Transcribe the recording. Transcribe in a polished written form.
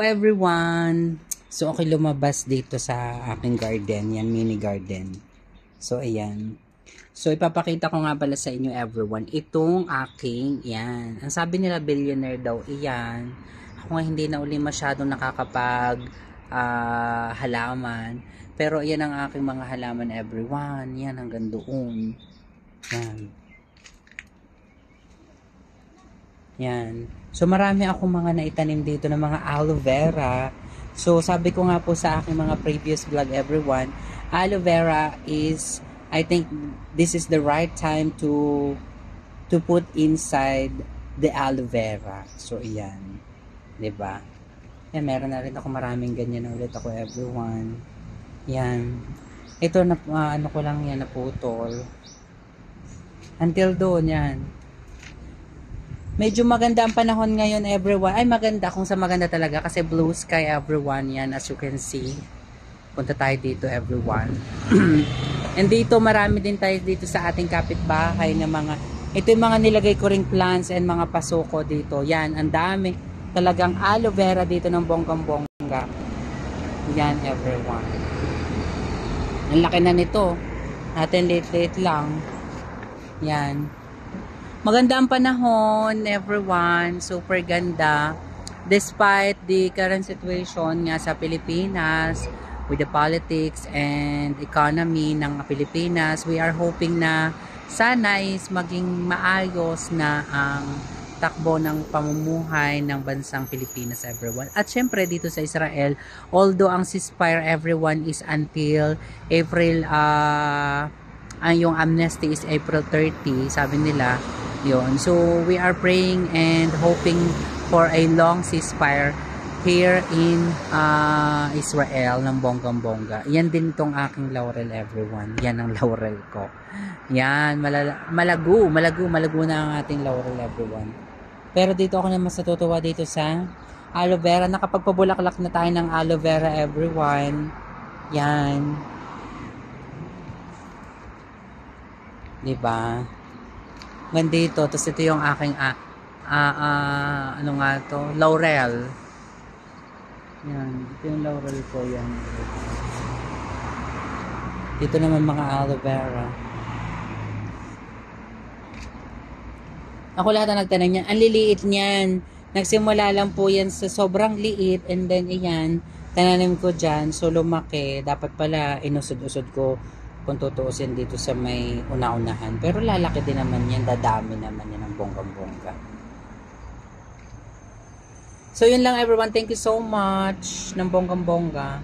po everyone. So okay, lumabas dito sa aking garden, yan mini garden. So ayan. So ipapakita ko nga pala sa inyo everyone, itong aking, yan. Ang sabi nila billionaire daw, iyan. Ako nga hindi na uli masyadong nakakapag halaman. Pero yan ang aking mga halaman everyone. Yan hanggang doon. Yan. Yan. So marami akong mga naitanim dito ng mga aloe vera. So sabi ko nga po sa aking mga previous vlog everyone, aloe vera is, I think this is the right time to put inside the aloe vera. So iyan. 'Di ba? Yan, meron na rin ako maraming ganyan na ulit ako everyone. Yan. Ito na ano ko lang yan naputol. Until doon yan. Medyo maganda ang panahon ngayon everyone. Ay maganda, kung sa maganda talaga kasi blue sky everyone yan as you can see. Punta tayo dito everyone. And dito marami din tayo dito sa ating kapitbahay na mga, ito yung mga nilagay ko ring plants and mga pasuko dito. Yan, ang dami. Talagang aloe vera dito ng bonggang-bongga. Yan everyone. Ang laki na nito. Natin late-late lang. Yan. Maganda ang panahon, everyone. Super ganda. Despite the current situation nga sa Pilipinas, with the politics and economy ng Pilipinas, we are hoping na sana is maging maayos na ang takbo ng pamumuhay ng bansang Pilipinas, everyone. At syempre dito sa Israel, although ang ceasefire everyone is until April, yung amnesty is April 30, sabi nila. Yun. So, we are praying and hoping for a long ceasefire here in Israel ng bonggang-bongga. Yan din itong aking laurel, everyone. Yan ang laurel ko. Yan. Malago na ang ating laurel, everyone. Pero dito ako na mas natutuwa dito sa aloe vera. Nakapagpabulaklak na tayo ng aloe vera, everyone. Yan. Diba? Nandito, tapos ito yung aking ano nga to, laurel. Yan, ito yung laurel ko, yan. Dito naman mga aloe vera. Ako lahat na nagtanong niyan, ang liliit niyan. Nagsimula lang po yan sa sobrang liit, and then iyan, tananim ko dyan, so lumaki. Dapat pala inusod-usod ko kung tutuusin dito sa may una-unahan. Pero lalaki din naman yan, dadami naman yan ng bonggang-bongga. So yun lang everyone, thank you so much ng bonggang-bongga.